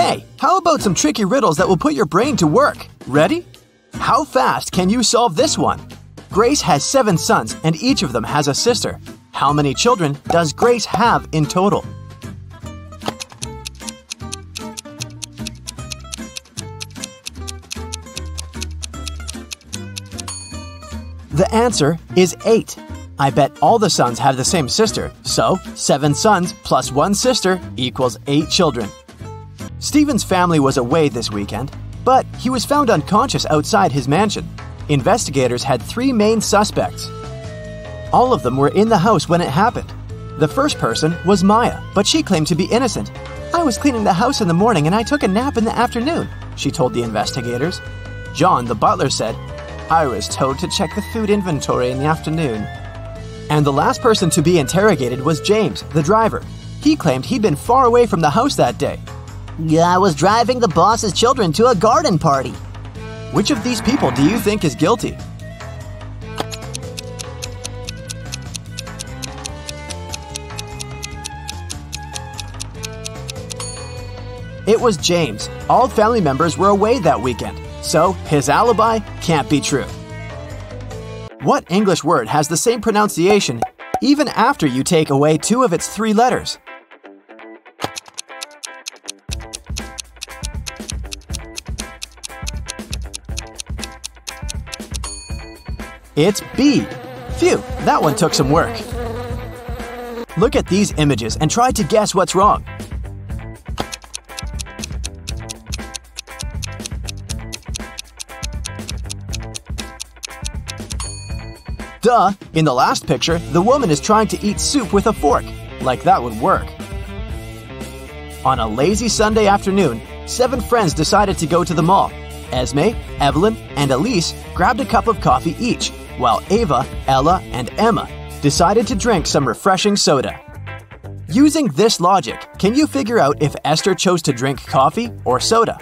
Hey, how about some tricky riddles that will put your brain to work? Ready? How fast can you solve this one? Grace has 7 sons and each of them has a sister. How many children does Grace have in total? The answer is 8. I bet all the sons have the same sister, so 7 sons plus 1 sister equals 8 children. Stephen's family was away this weekend, but he was found unconscious outside his mansion. Investigators had 3 main suspects. All of them were in the house when it happened. The first person was Maya, but she claimed to be innocent. "I was cleaning the house in the morning and I took a nap in the afternoon," she told the investigators. John, the butler, said, "I was told to check the food inventory in the afternoon." And the last person to be interrogated was James, the driver. He claimed he'd been far away from the house that day. "I was driving the boss's children to a garden party." Which of these people do you think is guilty? It was James. All family members were away that weekend, so his alibi can't be true. What English word has the same pronunciation even after you take away 2 of its 3 letters? It's B. Phew, that one took some work. Look at these images and try to guess what's wrong. Duh! In the last picture, the woman is trying to eat soup with a fork. Like that would work. On a lazy Sunday afternoon, 7 friends decided to go to the mall. Esme, Evelyn, and Elise grabbed a cup of coffee each, while Ava, Ella, and Emma decided to drink some refreshing soda. Using this logic, can you figure out if Esther chose to drink coffee or soda?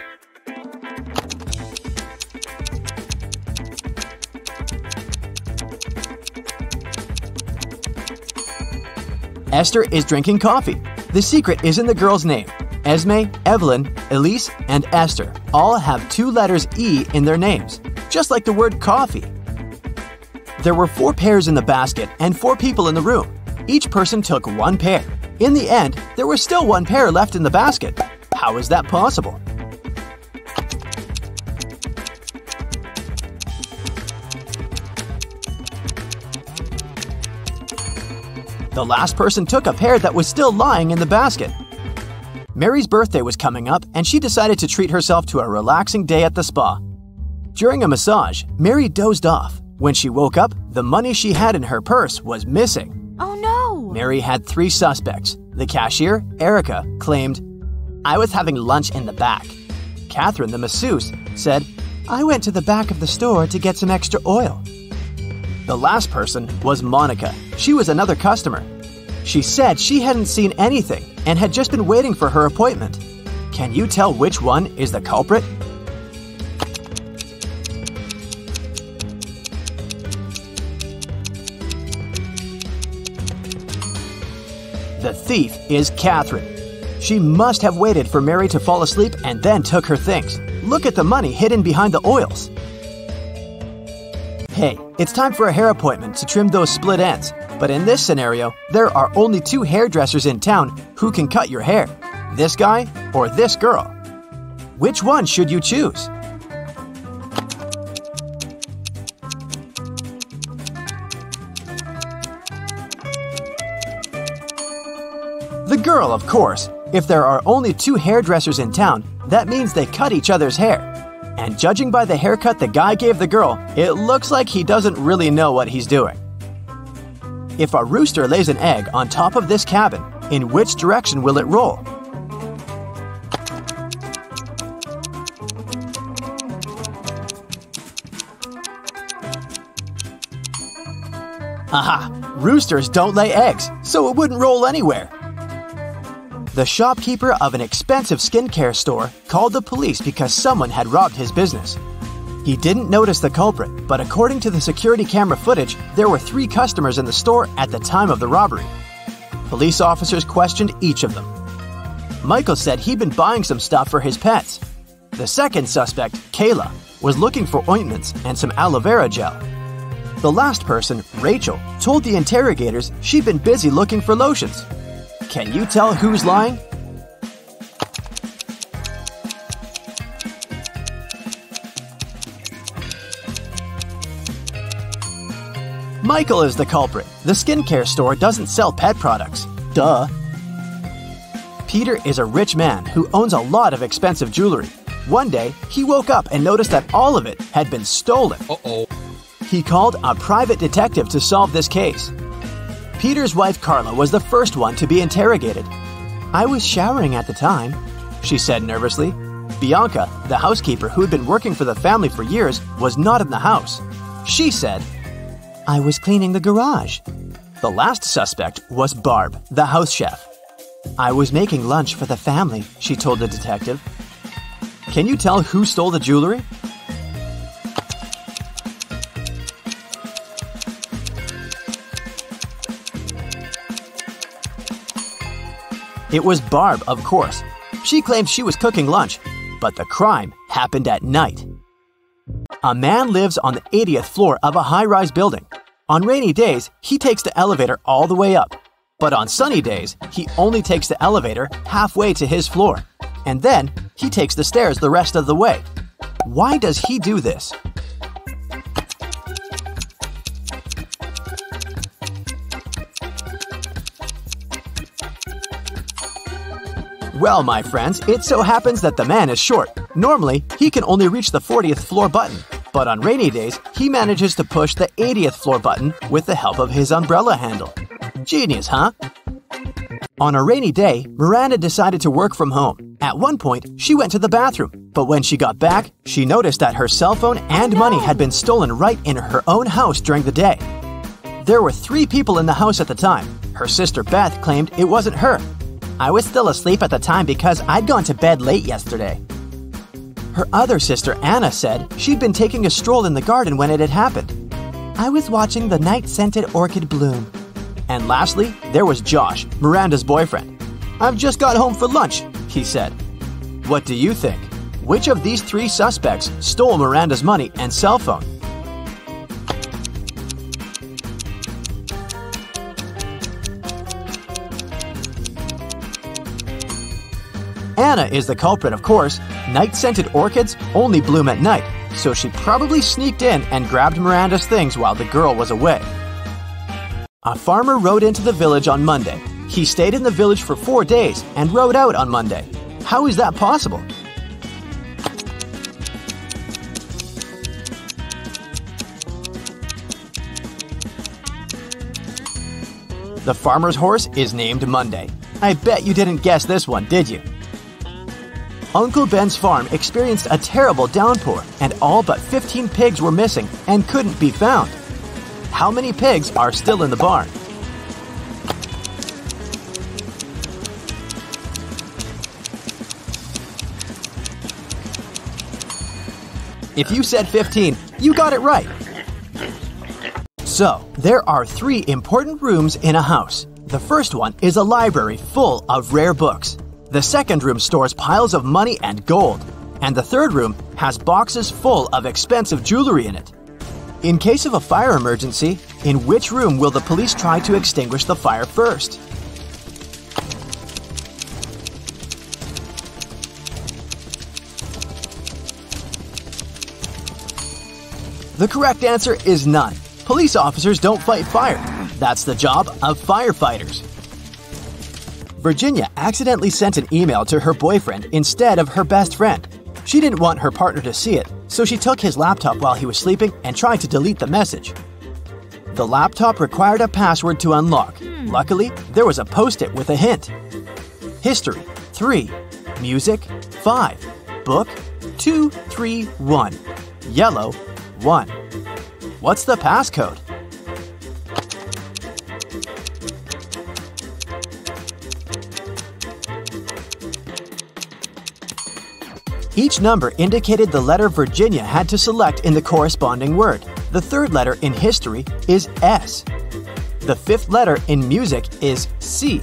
Esther is drinking coffee. The secret is in the girl's name. Esme, Evelyn, Elise, and Esther all have 2 letters E in their names, just like the word coffee. There were 4 pairs in the basket and 4 people in the room. Each person took 1 pair. In the end, there was still 1 pair left in the basket. How is that possible? The last person took a pair that was still lying in the basket. Mary's birthday was coming up and she decided to treat herself to a relaxing day at the spa. During a massage, Mary dozed off. When she woke up, the money she had in her purse was missing. Oh no! Mary had 3 suspects. The cashier, Erica, claimed, "I was having lunch in the back." Catherine, the masseuse, said, "I went to the back of the store to get some extra oil." The last person was Monica. She was another customer. She said she hadn't seen anything and had just been waiting for her appointment. Can you tell which one is the culprit? The thief is Catherine. She must have waited for Mary to fall asleep and then took her things. Look at the money hidden behind the oils. Hey, it's time for a hair appointment to trim those split ends. But in this scenario, there are only 2 hairdressers in town who can cut your hair. This guy or this girl. Which one should you choose? The girl, of course. If there are only 2 hairdressers in town, that means they cut each other's hair. And judging by the haircut the guy gave the girl, it looks like he doesn't really know what he's doing. If a rooster lays an egg on top of this cabin, in which direction will it roll? Aha! Roosters don't lay eggs, so it wouldn't roll anywhere. The shopkeeper of an expensive skincare store called the police because someone had robbed his business. He didn't notice the culprit, but according to the security camera footage, there were 3 customers in the store at the time of the robbery. Police officers questioned each of them. Michael said he'd been buying some stuff for his pets. The second suspect, Kayla, was looking for ointments and some aloe vera gel. The last person, Rachel, told the interrogators she'd been busy looking for lotions. Can you tell who's lying? Michael is the culprit. The skincare store doesn't sell pet products. Duh. Peter is a rich man who owns a lot of expensive jewelry. One day, he woke up and noticed that all of it had been stolen. Uh-oh. He called a private detective to solve this case. Peter's wife Carla was the first one to be interrogated. "I was showering at the time," she said nervously. Bianca, the housekeeper who had been working for the family for years, was not in the house. She said, "I was cleaning the garage." The last suspect was Barb, the house chef. "I was making lunch for the family," she told the detective. Can you tell who stole the jewelry? It was Barb, of course. She claimed she was cooking lunch, but the crime happened at night. A man lives on the 80th floor of a high-rise building. On rainy days, he takes the elevator all the way up. But on sunny days, he only takes the elevator halfway to his floor. And then, he takes the stairs the rest of the way. Why does he do this? Well, my friends, it so happens that the man is short. Normally, he can only reach the 40th floor button. But on rainy days, he manages to push the 80th floor button with the help of his umbrella handle. Genius, huh? On a rainy day, Miranda decided to work from home. At one point, she went to the bathroom, but when she got back, she noticed that her cell phone and money had been stolen right in her own house during the day. There were 3 people in the house at the time. Her sister Beth claimed it wasn't her. "I was still asleep at the time because I'd gone to bed late yesterday." Her other sister Anna said she'd been taking a stroll in the garden when it had happened. "I was watching the night-scented orchid bloom." And lastly, there was Josh, Miranda's boyfriend. "I've just got home for lunch," he said. What do you think? Which of these 3 suspects stole Miranda's money and cell phone? Anna is the culprit, of course. Night-scented orchids only bloom at night, so she probably sneaked in and grabbed Miranda's things while the girl was away. A farmer rode into the village on Monday. He stayed in the village for 4 days and rode out on Monday. How is that possible? The farmer's horse is named Monday. I bet you didn't guess this one, did you? Uncle Ben's farm experienced a terrible downpour, and all but 15 pigs were missing and couldn't be found. How many pigs are still in the barn? If you said 15, you got it right. So, there are 3 important rooms in a house. The first one is a library full of rare books. The second room stores piles of money and gold. And the third room has boxes full of expensive jewelry in it. In case of a fire emergency, in which room will the police try to extinguish the fire first? The correct answer is none. Police officers don't fight fire. That's the job of firefighters. Virginia accidentally sent an email to her boyfriend instead of her best friend. She didn't want her partner to see it, so she took his laptop while he was sleeping and tried to delete the message. The laptop required a password to unlock. Luckily, there was a post-it with a hint. History, 3. Music, 5. Book, 2, 3, 1. Yellow, 1. What's the passcode? Each number indicated the letter Virginia had to select in the corresponding word. The third letter in history is S. The 5th letter in music is C.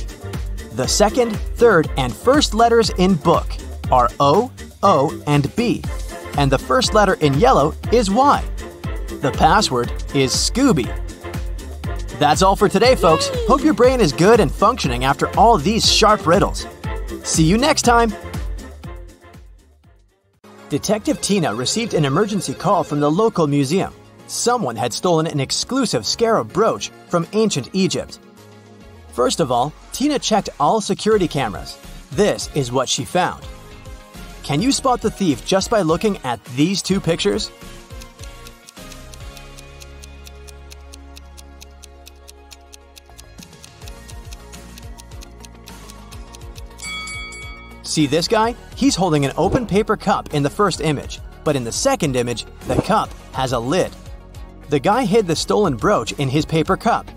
The second, third, and first letters in book are O, O, and B, and the first letter in yellow is Y. The password is Scooby. That's all for today, folks. Hope your brain is good and functioning after all these sharp riddles. See you next time! Detective Tina received an emergency call from the local museum. Someone had stolen an exclusive scarab brooch from ancient Egypt. First of all, Tina checked all security cameras. This is what she found. Can you spot the thief just by looking at these two pictures? See this guy? He's holding an open paper cup in the first image, but in the second image, the cup has a lid. The guy hid the stolen brooch in his paper cup.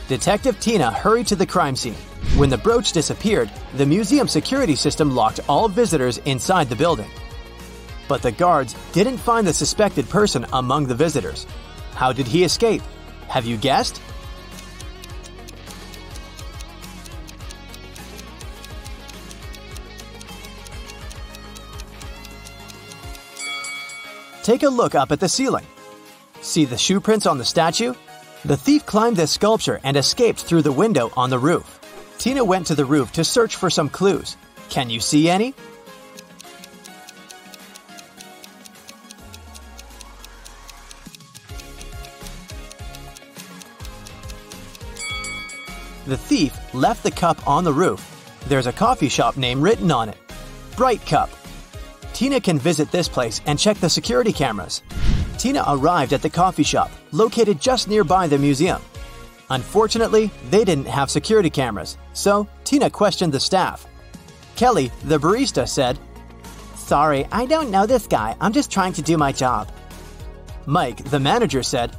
Detective Tina hurried to the crime scene. When the brooch disappeared, the museum security system locked all visitors inside the building. But the guards didn't find the suspected person among the visitors. How did he escape? Have you guessed? Take a look up at the ceiling. See the shoe prints on the statue? The thief climbed this sculpture and escaped through the window on the roof. Tina went to the roof to search for some clues. Can you see any? The thief left the cup on the roof. There's a coffee shop name written on it. Bright Cup. Tina can visit this place and check the security cameras. Tina arrived at the coffee shop, located just nearby the museum. Unfortunately, they didn't have security cameras, so Tina questioned the staff. Kelly, the barista, said, "Sorry, I don't know this guy. I'm just trying to do my job." Mike, the manager, said,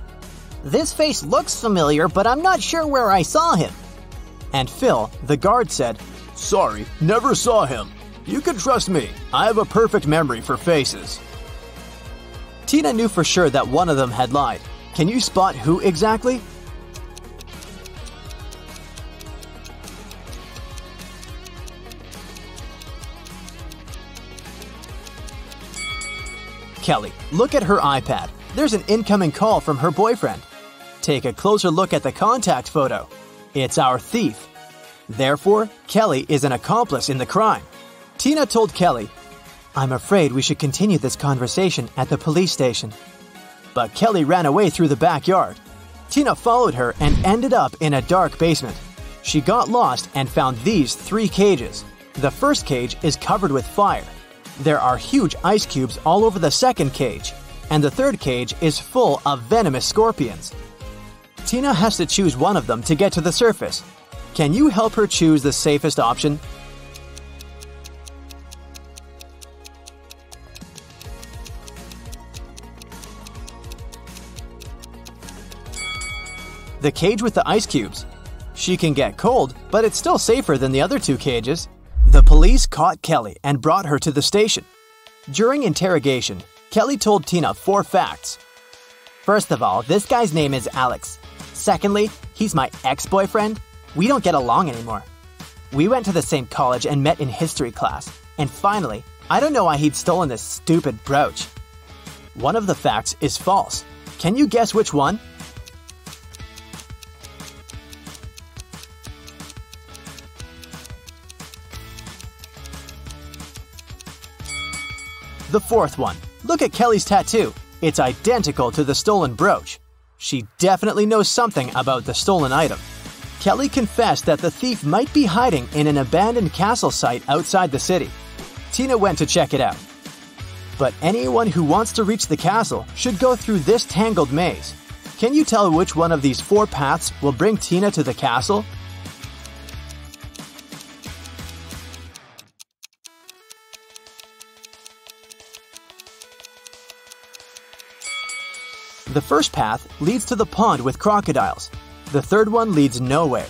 "This face looks familiar, but I'm not sure where I saw him." And Phil, the guard, said, "Sorry, never saw him. You can trust me. I have a perfect memory for faces." Tina knew for sure that one of them had lied. Can you spot who exactly? Kelly, look at her iPad. There's an incoming call from her boyfriend. Take a closer look at the contact photo. It's our thief. Therefore, Kelly is an accomplice in the crime. Tina told Kelly, "I'm afraid we should continue this conversation at the police station." But Kelly ran away through the backyard. Tina followed her and ended up in a dark basement. She got lost and found these 3 cages. The first cage is covered with fire. There are huge ice cubes all over the second cage, and the third cage is full of venomous scorpions. Tina has to choose one of them to get to the surface. Can you help her choose the safest option? The cage with the ice cubes. She can get cold, but it's still safer than the other 2 cages. The police caught Kelly and brought her to the station. During interrogation, Kelly told Tina 4 facts. First of all, this guy's name is Alex. Secondly, he's my ex-boyfriend. We don't get along anymore. We went to the same college and met in history class. And finally, I don't know why he'd stolen this stupid brooch. One of the facts is false. Can you guess which one? The 4th one. Look at Kelly's tattoo. It's identical to the stolen brooch. She definitely knows something about the stolen item. Kelly confessed that the thief might be hiding in an abandoned castle site outside the city. Tina went to check it out. But anyone who wants to reach the castle should go through this tangled maze. Can you tell which one of these 4 paths will bring Tina to the castle? The first path leads to the pond with crocodiles. The third one leads nowhere.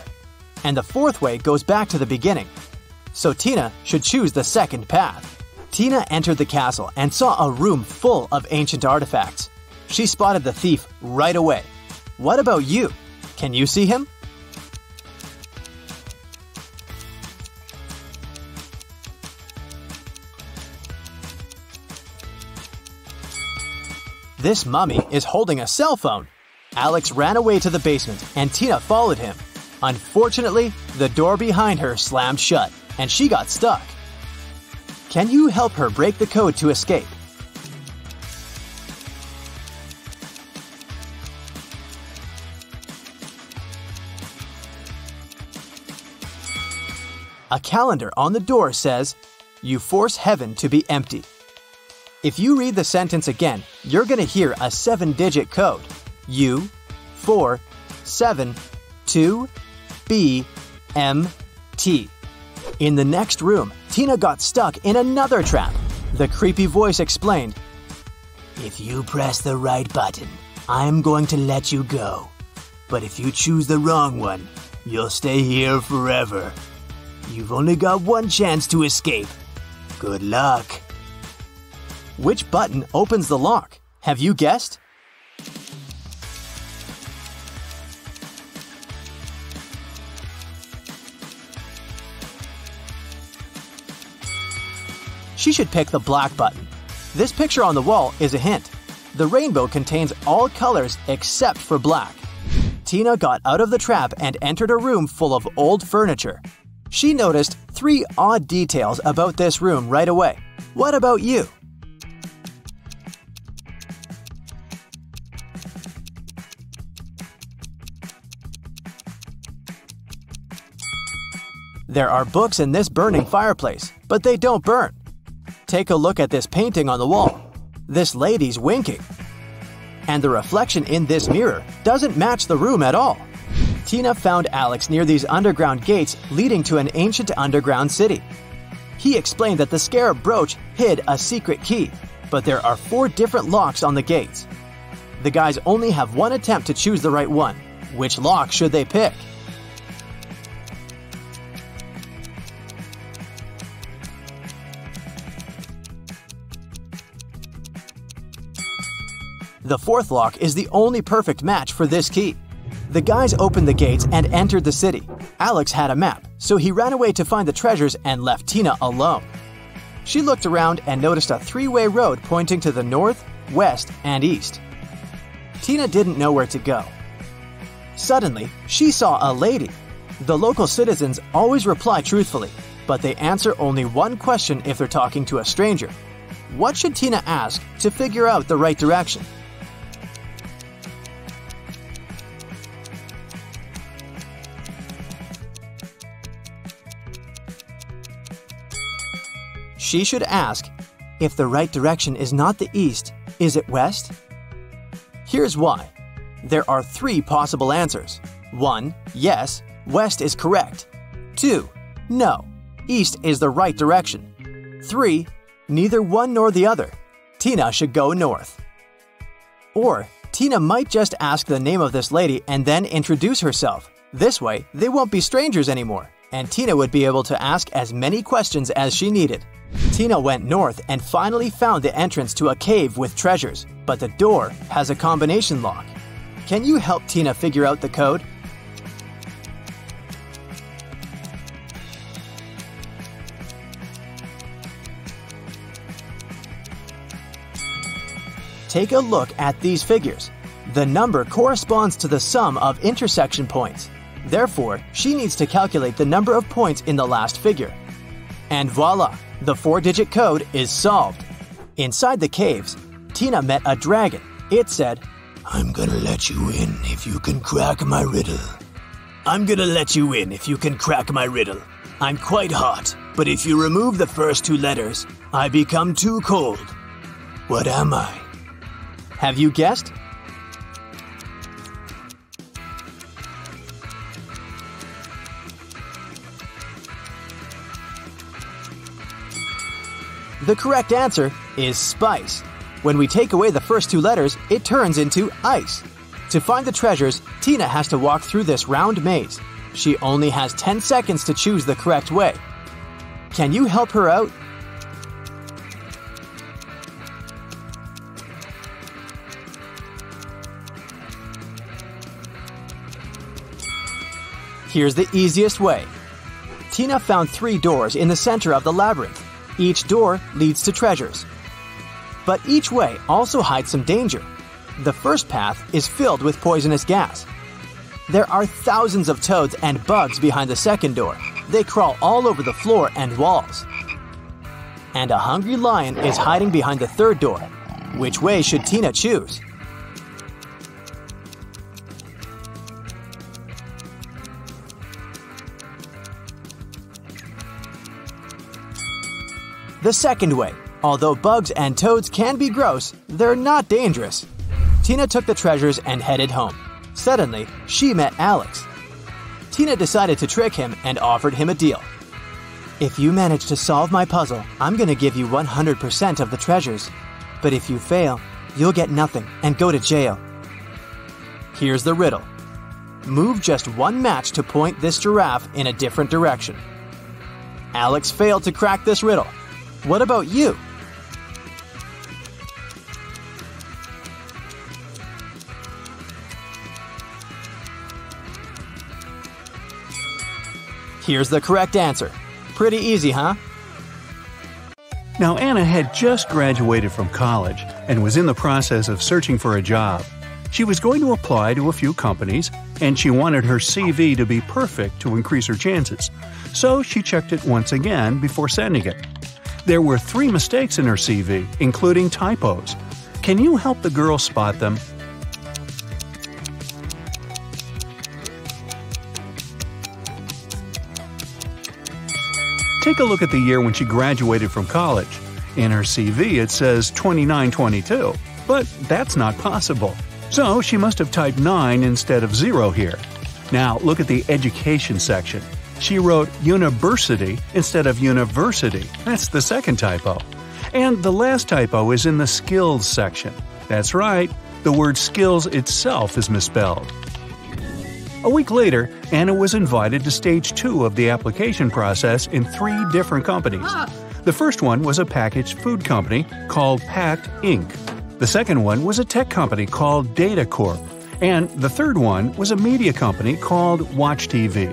And the 4th way goes back to the beginning. So Tina should choose the second path. Tina entered the castle and saw a room full of ancient artifacts. She spotted the thief right away. What about you? Can you see him? This mummy is holding a cell phone. Alex ran away to the basement and Tina followed him. Unfortunately, the door behind her slammed shut and she got stuck. Can you help her break the code to escape? A calendar on the door says, "You force heaven to be empty." If you read the sentence again, you're going to hear a 7-digit code. U, 4, 7, 2, B, M, T. In the next room, Tina got stuck in another trap. The creepy voice explained, "If you press the right button, I'm going to let you go. But if you choose the wrong one, you'll stay here forever. You've only got one chance to escape. Good luck." Which button opens the lock? Have you guessed? She should pick the black button. This picture on the wall is a hint. The rainbow contains all colors except for black. Tina got out of the trap and entered a room full of old furniture. She noticed 3 odd details about this room right away. What about you? There are books in this burning fireplace, but they don't burn. Take a look at this painting on the wall. This lady's winking. And the reflection in this mirror doesn't match the room at all. Tina found Alex near these underground gates leading to an ancient underground city. He explained that the scarab brooch hid a secret key, but there are 4 different locks on the gates. The guys only have one attempt to choose the right one. Which lock should they pick? The 4th lock is the only perfect match for this key. The guys opened the gates and entered the city. Alex had a map, so he ran away to find the treasures and left Tina alone. She looked around and noticed a 3-way road pointing to the north, west, and east. Tina didn't know where to go. Suddenly, she saw a lady. The local citizens always reply truthfully, but they answer only one question if they're talking to a stranger. What should Tina ask to figure out the right direction? She should ask, if the right direction is not the east, is it west? Here's why. There are 3 possible answers. 1. Yes, west is correct. 2. No, east is the right direction. 3. Neither one nor the other. Tina should go north. Or, Tina might just ask the name of this lady and then introduce herself. This way, they won't be strangers anymore, and Tina would be able to ask as many questions as she needed. Tina went north and finally found the entrance to a cave with treasures, but the door has a combination lock. Can you help Tina figure out the code? Take a look at these figures. The number corresponds to the sum of intersection points. Therefore, she needs to calculate the number of points in the last figure. And voila! The 4-digit code is solved. Inside the caves, Tina met a dragon. It said, "I'm gonna let you in if you can crack my riddle. I'm gonna let you in if you can crack my riddle. I'm quite hot, but if you remove the first 2 letters, I become too cold. What am I?" Have you guessed? The correct answer is spice. When we take away the first 2 letters, it turns into ice. To find the treasures, Tina has to walk through this round maze. She only has 10 seconds to choose the correct way. Can you help her out? Here's the easiest way. Tina found 3 doors in the center of the labyrinth. Each door leads to treasures. But each way also hides some danger. The first path is filled with poisonous gas. There are thousands of toads and bugs behind the second door. They crawl all over the floor and walls. And a hungry lion is hiding behind the third door. Which way should Tina choose? The second way. Although bugs and toads can be gross, they're not dangerous. Tina took the treasures and headed home. Suddenly, she met Alex. Tina decided to trick him and offered him a deal. If you manage to solve my puzzle, I'm going to give you 100% of the treasures. But if you fail, you'll get nothing and go to jail. Here's the riddle. Move just one match to point this giraffe in a different direction. Alex failed to crack this riddle. What about you? Here's the correct answer. Pretty easy, huh? Now, Anna had just graduated from college and was in the process of searching for a job. She was going to apply to a few companies, and she wanted her CV to be perfect to increase her chances. So she checked it once again before sending it. There were 3 mistakes in her CV, including typos. Can you help the girl spot them? Take a look at the year when she graduated from college. In her CV it says 2922, but that's not possible. So she must have typed 9 instead of 0 here. Now look at the education section. She wrote university instead of university. That's the second typo. And the last typo is in the skills section. That's right, the word skills itself is misspelled. A week later, Anna was invited to stage 2 of the application process in 3 different companies. The first one was a packaged food company called Pact Inc. The second one was a tech company called Data Corp. And the third one was a media company called Watch TV.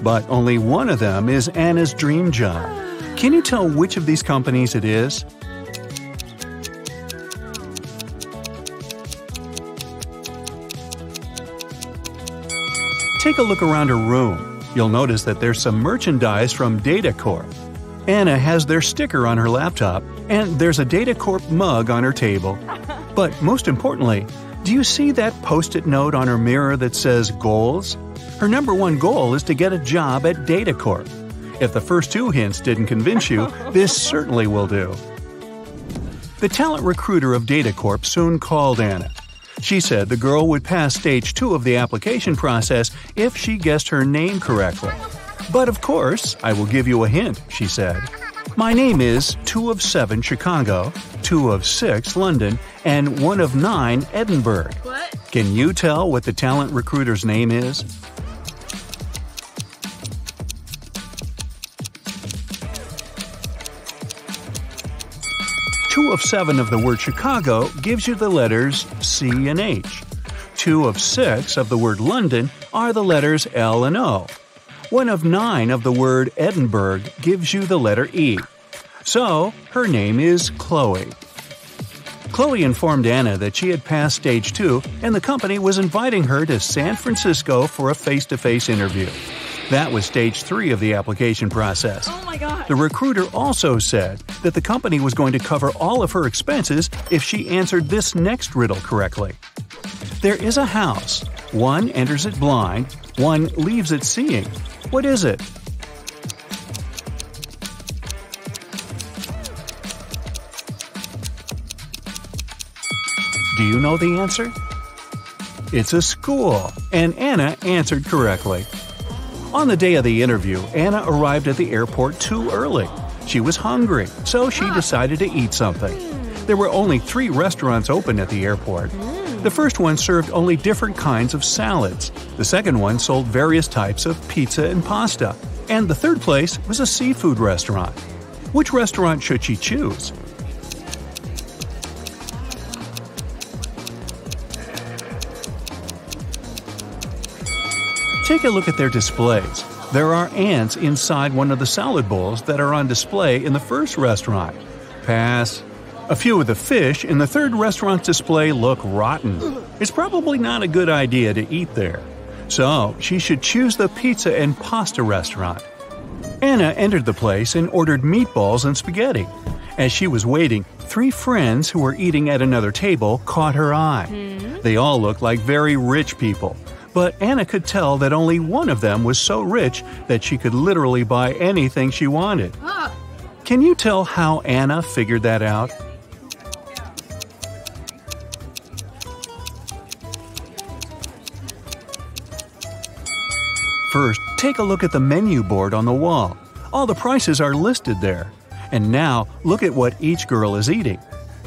But only one of them is Anna's dream job. Can you tell which of these companies it is? Take a look around her room. You'll notice that there's some merchandise from Data Corp. Anna has their sticker on her laptop, and there's a Data Corp mug on her table. But most importantly, do you see that post-it note on her mirror that says goals? Her number 1 goal is to get a job at Data Corp. If the first 2 hints didn't convince you, this certainly will do. The talent recruiter of Data Corp soon called Anna. She said the girl would pass stage 2 of the application process if she guessed her name correctly. But of course, I will give you a hint, she said. My name is 2 of 7 Chicago, 2 of 6 London, and 1 of 9 Edinburgh. What? Can you tell what the talent recruiter's name is? Two of 7 of the word Chicago gives you the letters C and H. 2 of 6 of the word London are the letters L and O. 1 of 9 of the word Edinburgh gives you the letter E. So, her name is Chloe. Chloe informed Anna that she had passed stage 2 and the company was inviting her to San Francisco for a face-to-face interview. That was stage 3 of the application process. Oh my god. The recruiter also said that the company was going to cover all of her expenses if she answered this next riddle correctly. There is a house. One enters it blind, one leaves it seeing. What is it? Do you know the answer? It's a school, and Anna answered correctly. On the day of the interview, Anna arrived at the airport too early. She was hungry, so she decided to eat something. There were only 3 restaurants open at the airport. The first one served only different kinds of salads. The second one sold various types of pizza and pasta. And the third place was a seafood restaurant. Which restaurant should she choose? Take a look at their displays. There are ants inside one of the salad bowls that are on display in the first restaurant. Pass. A few of the fish in the third restaurant's display look rotten. It's probably not a good idea to eat there. So she should choose the pizza and pasta restaurant. Anna entered the place and ordered meatballs and spaghetti. As she was waiting, 3 friends who were eating at another table caught her eye. They all looked like very rich people, but Anna could tell that only one of them was so rich that she could literally buy anything she wanted. Can you tell how Anna figured that out? First, take a look at the menu board on the wall. All the prices are listed there. And now, look at what each girl is eating.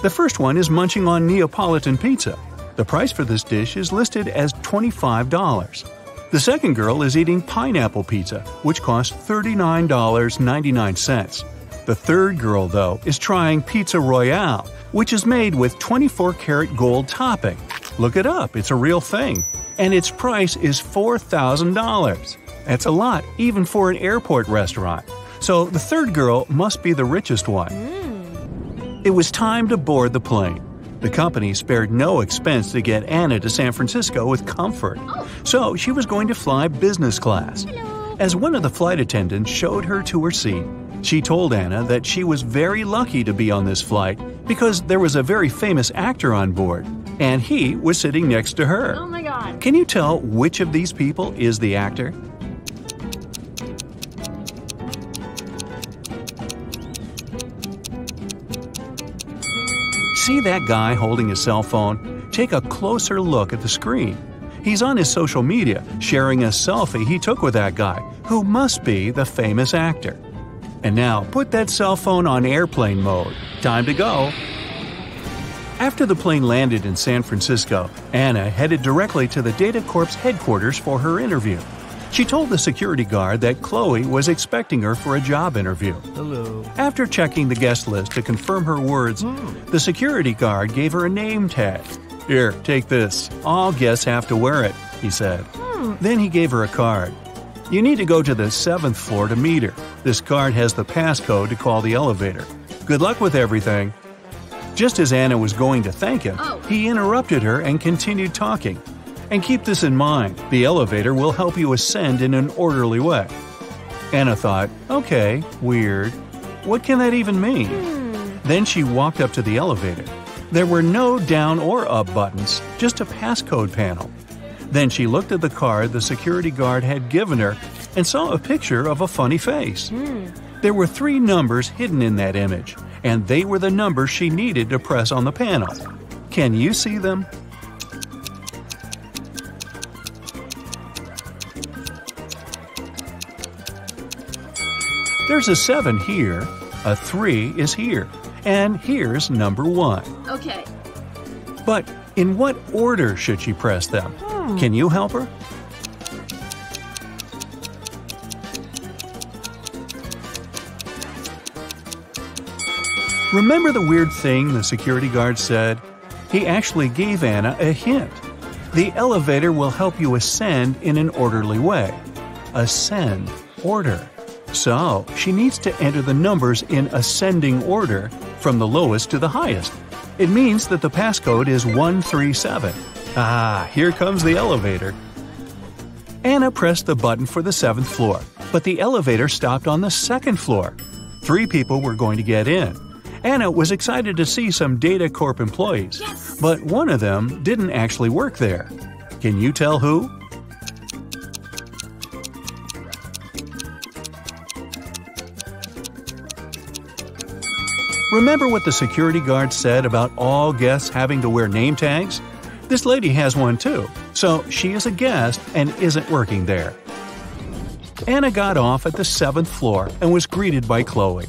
The first one is munching on Neapolitan pizza. The price for this dish is listed as $25. The second girl is eating pineapple pizza, which costs $39.99. The third girl, though, is trying Pizza Royale, which is made with 24-karat gold topping. Look it up, it's a real thing. And its price is $4,000. That's a lot, even for an airport restaurant. So the third girl must be the richest one. It was time to board the plane. The company spared no expense to get Anna to San Francisco with comfort. So she was going to fly business class. As one of the flight attendants showed her to her seat, she told Anna that she was very lucky to be on this flight because there was a very famous actor on board, and he was sitting next to her. Oh my God. Can you tell which of these people is the actor? See that guy holding his cell phone? Take a closer look at the screen. He's on his social media sharing a selfie he took with that guy, who must be the famous actor. And now put that cell phone on airplane mode. Time to go. After the plane landed in San Francisco, Anna headed directly to the Data Corp's headquarters for her interview. She told the security guard that Chloe was expecting her for a job interview. Hello. After checking the guest list to confirm her words, the security guard gave her a name tag. "Here, take this. All guests have to wear it," he said. Then he gave her a card. "You need to go to the 7th floor to meet her. This card has the passcode to call the elevator. Good luck with everything." Just as Anna was going to thank him, he interrupted her and continued talking. And keep this in mind, the elevator will help you ascend in an orderly way. Anna thought, okay, weird. What can that even mean? Then she walked up to the elevator. There were no down or up buttons, just a passcode panel. Then she looked at the card the security guard had given her and saw a picture of a funny face. There were 3 numbers hidden in that image, and they were the numbers she needed to press on the panel. Can you see them? There's a 7 here, a 3 is here, and here's number 1. Okay. But in what order should she press them? Can you help her? Remember the weird thing the security guard said? He actually gave Anna a hint. The elevator will help you ascend in an orderly way. Ascend, order. So, she needs to enter the numbers in ascending order from the lowest to the highest. It means that the passcode is 137. Ah, here comes the elevator. Anna pressed the button for the 7th floor, but the elevator stopped on the 2nd floor. 3 people were going to get in. Anna was excited to see some Data Corp employees, but one of them didn't actually work there. Can you tell who? Remember what the security guard said about all guests having to wear name tags? This lady has one too, so she is a guest and isn't working there. Anna got off at the 7th floor and was greeted by Chloe.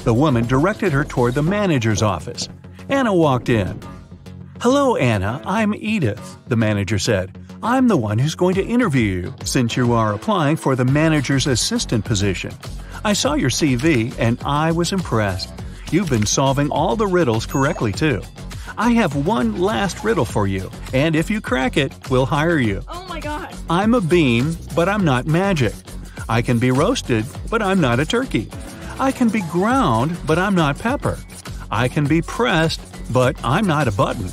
The woman directed her toward the manager's office. Anna walked in. "Hello, Anna, I'm Edith," the manager said. "I'm the one who's going to interview you, since you are applying for the manager's assistant position. I saw your CV and I was impressed. You've been solving all the riddles correctly, too. I have one last riddle for you, and if you crack it, we'll hire you. Oh my God. I'm a bean, but I'm not magic. I can be roasted, but I'm not a turkey. I can be ground, but I'm not pepper. I can be pressed, but I'm not a button.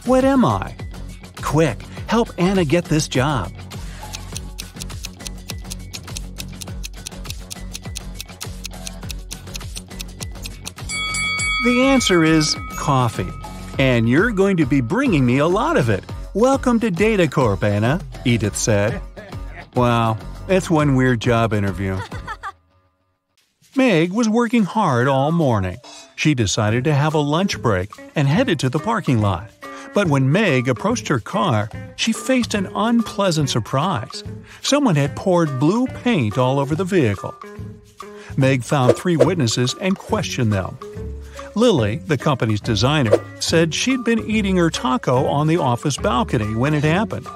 What am I? Quick, help Anna get this job. The answer is coffee. And you're going to be bringing me a lot of it. Welcome to Data Corp, Anna, Edith said. Wow, that's one weird job interview. Meg was working hard all morning. She decided to have a lunch break and headed to the parking lot. But when Meg approached her car, she faced an unpleasant surprise. Someone had poured blue paint all over the vehicle. Meg found 3 witnesses and questioned them. Lily, the company's designer, said she'd been eating her taco on the office balcony when it happened.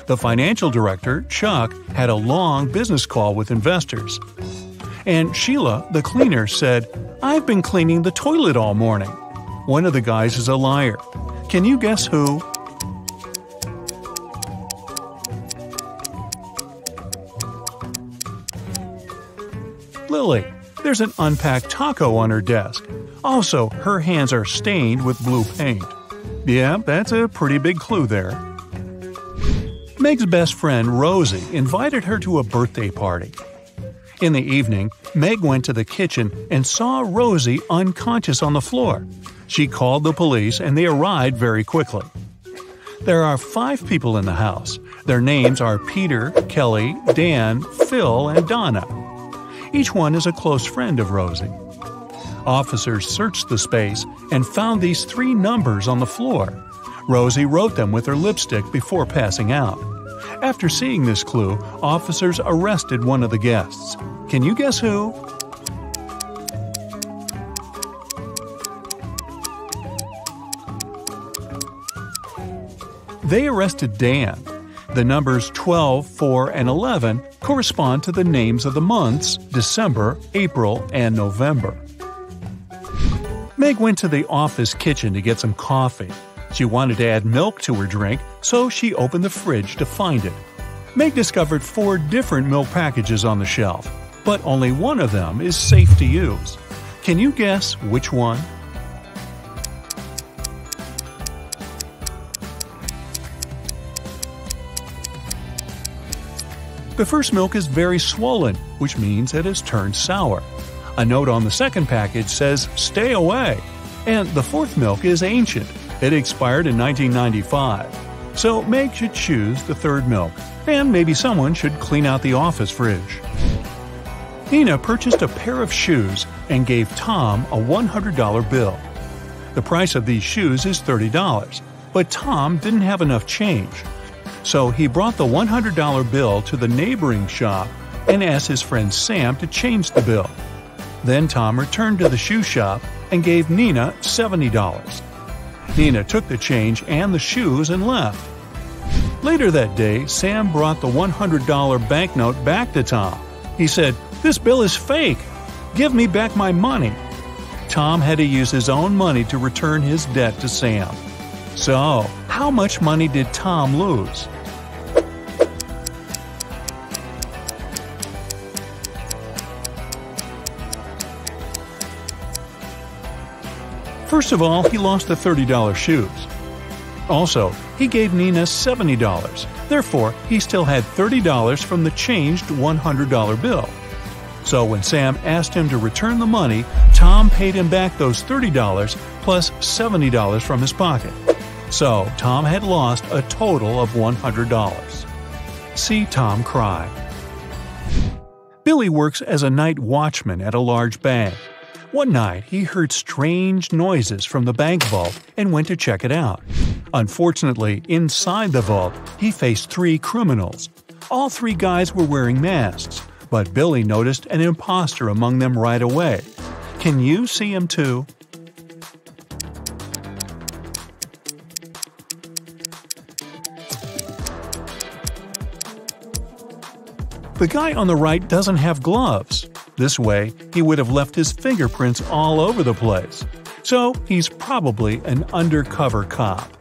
The financial director, Chuck, had a long business call with investors. And Sheila, the cleaner, said, "I've been cleaning the toilet all morning." One of the guys is a liar. Can you guess who? Lily. There's an unpacked taco on her desk. Also, her hands are stained with blue paint. Yeah, that's a pretty big clue there. Meg's best friend, Rosie, invited her to a birthday party. In the evening, Meg went to the kitchen and saw Rosie unconscious on the floor. She called the police and they arrived very quickly. There are 5 people in the house. Their names are Peter, Kelly, Dan, Phil, and Donna. Each one is a close friend of Rosie. Officers searched the space and found these 3 numbers on the floor. Rosie wrote them with her lipstick before passing out. After seeing this clue, officers arrested one of the guests. Can you guess who? They arrested Dan. The numbers 12, 4, and 11 correspond to the names of the months December, April, and November. Meg went to the office kitchen to get some coffee. She wanted to add milk to her drink, so she opened the fridge to find it. Meg discovered 4 different milk packages on the shelf, but only one of them is safe to use. Can you guess which one? The first milk is very swollen, which means it has turned sour. A note on the second package says, "Stay away." And the 4th milk is ancient. It expired in 1995. So Meg should choose the 3rd milk. And maybe someone should clean out the office fridge. Nina purchased a pair of shoes and gave Tom a $100 bill. The price of these shoes is $30, but Tom didn't have enough change. So he brought the $100 bill to the neighboring shop and asked his friend Sam to change the bill. Then Tom returned to the shoe shop and gave Nina $70. Nina took the change and the shoes and left. Later that day, Sam brought the $100 banknote back to Tom. He said, "This bill is fake. Give me back my money." Tom had to use his own money to return his debt to Sam. So, how much money did Tom lose? First of all, he lost the $30 shoes. Also, he gave Nina $70. Therefore, he still had $30 from the changed $100 bill. So when Sam asked him to return the money, Tom paid him back those $30 plus $70 from his pocket. So Tom had lost a total of $100. See Tom cry. Billy works as a night watchman at a large bank. One night, he heard strange noises from the bank vault and went to check it out. Unfortunately, inside the vault, he faced 3 criminals. All 3 guys were wearing masks, but Billy noticed an imposter among them right away. Can you see him too? The guy on the right doesn't have gloves. This way, he would have left his fingerprints all over the place. So, he's probably an undercover cop.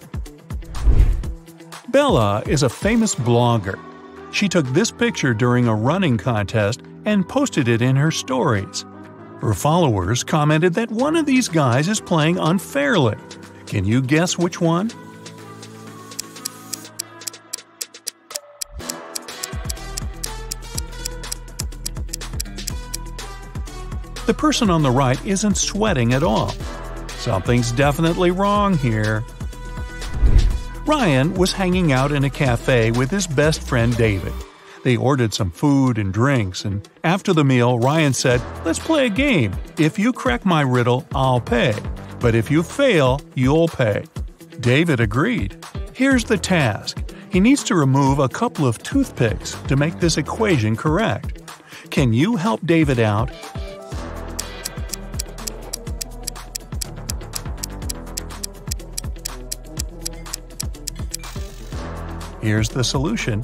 Bella is a famous blogger. She took this picture during a running contest and posted it in her stories. Her followers commented that one of these guys is playing unfairly. Can you guess which one? The person on the right isn't sweating at all. Something's definitely wrong here. Ryan was hanging out in a cafe with his best friend David. They ordered some food and drinks, and after the meal, Ryan said, "Let's play a game. If you crack my riddle, I'll pay. But if you fail, you'll pay." David agreed. Here's the task. He needs to remove a couple of toothpicks to make this equation correct. Can you help David out? Here's the solution.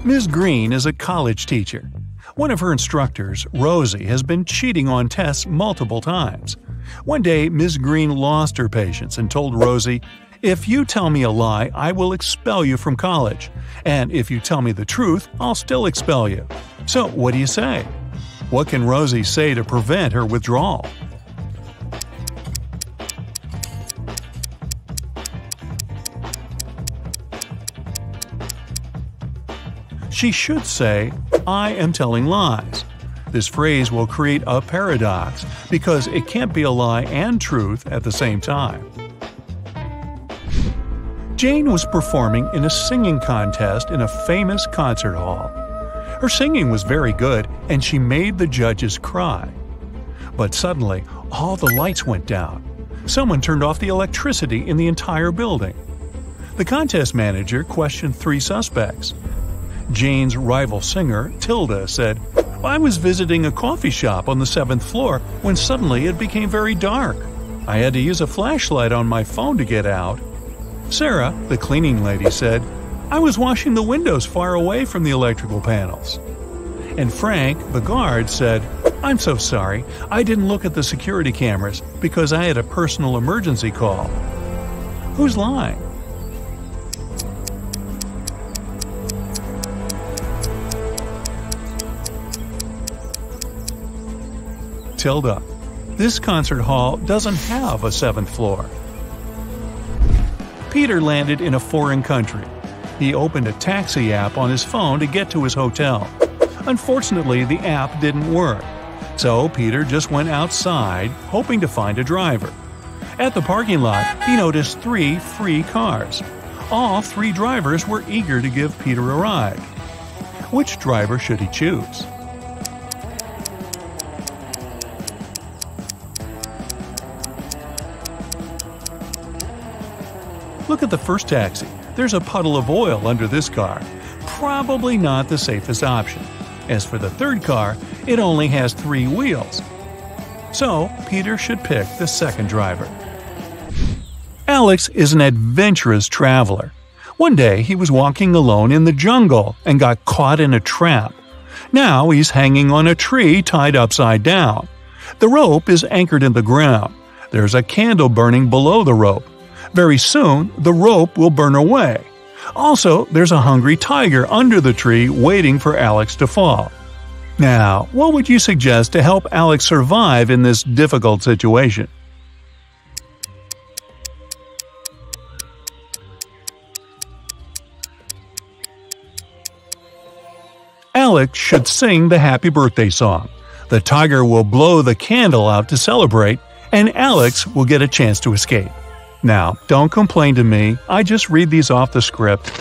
Ms. Green is a college teacher. One of her instructors, Rosie, has been cheating on tests multiple times. One day, Ms. Green lost her patience and told Rosie, "If you tell me a lie, I will expel you from college. And if you tell me the truth, I'll still expel you." So, what do you say? What can Rosie say to prevent her withdrawal? She should say, "I am telling lies." This phrase will create a paradox because it can't be a lie and truth at the same time. Jane was performing in a singing contest in a famous concert hall. Her singing was very good and she made the judges cry. But suddenly, all the lights went down. Someone turned off the electricity in the entire building. The contest manager questioned 3 suspects. Jane's rival singer, Tilda, said, "I was visiting a coffee shop on the 7th floor when suddenly it became very dark. I had to use a flashlight on my phone to get out." Sarah, the cleaning lady, said, "I was washing the windows far away from the electrical panels." And Frank, the guard, said, "I'm so sorry, I didn't look at the security cameras because I had a personal emergency call." Who's lying? Tilda. This concert hall doesn't have a 7th floor. Peter landed in a foreign country. He opened a taxi app on his phone to get to his hotel. Unfortunately, the app didn't work. So Peter just went outside, hoping to find a driver. At the parking lot, he noticed 3 free cars. All 3 drivers were eager to give Peter a ride. Which driver should he choose? Look at the first taxi. There's a puddle of oil under this car. Probably not the safest option. As for the third car, it only has 3 wheels. So, Peter should pick the second driver. Alex is an adventurous traveler. One day, he was walking alone in the jungle and got caught in a trap. Now he's hanging on a tree tied upside down. The rope is anchored in the ground. There's a candle burning below the rope. Very soon, the rope will burn away. Also, there's a hungry tiger under the tree waiting for Alex to fall. Now, what would you suggest to help Alex survive in this difficult situation? Alex should sing the happy birthday song. The tiger will blow the candle out to celebrate, and Alex will get a chance to escape. Now, don't complain to me, I just read these off the script.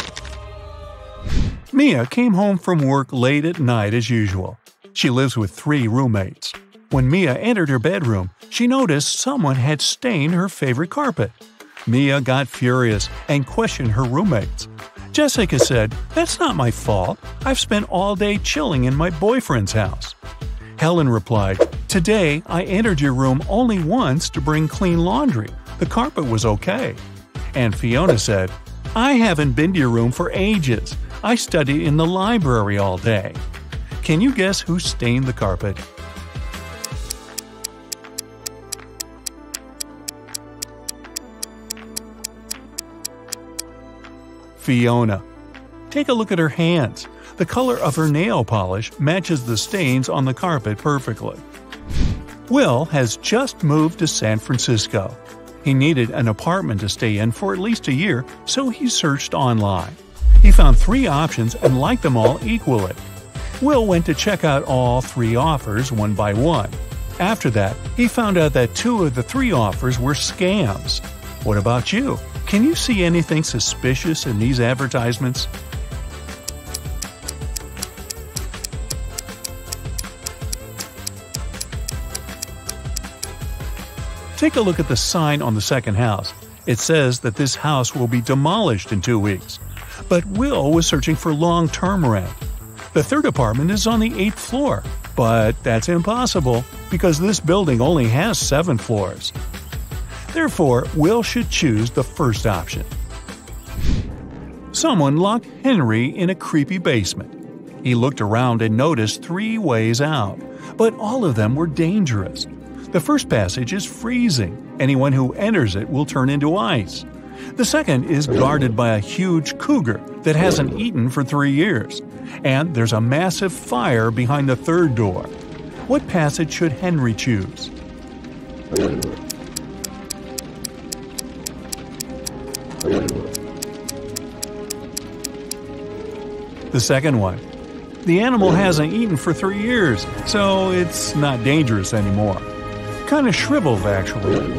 Mia came home from work late at night as usual. She lives with 3 roommates. When Mia entered her bedroom, she noticed someone had stained her favorite carpet. Mia got furious and questioned her roommates. Jessica said, "That's not my fault. I've spent all day chilling in my boyfriend's house." Helen replied, "Today I entered your room only once to bring clean laundry. The carpet was okay." And Fiona said, "I haven't been to your room for ages. I studied in the library all day." Can you guess who stained the carpet? Fiona. Take a look at her hands. The color of her nail polish matches the stains on the carpet perfectly. Will has just moved to San Francisco. He needed an apartment to stay in for at least a year, so he searched online. He found 3 options and liked them all equally. Will went to check out all 3 offers one by one. After that, he found out that 2 of the 3 offers were scams. What about you? Can you see anything suspicious in these advertisements? Take a look at the sign on the second house. It says that this house will be demolished in 2 weeks. But Will was searching for long-term rent. The third apartment is on the 8th floor, but that's impossible because this building only has 7 floors. Therefore, Will should choose the first option. Someone locked Henry in a creepy basement. He looked around and noticed 3 ways out, but all of them were dangerous. The first passage is freezing. Anyone who enters it will turn into ice. The second is guarded by a huge cougar that hasn't eaten for 3 years. And there's a massive fire behind the third door. What passage should Henry choose? The second one. The animal hasn't eaten for 3 years, so it's not dangerous anymore. Kind of shriveled, actually.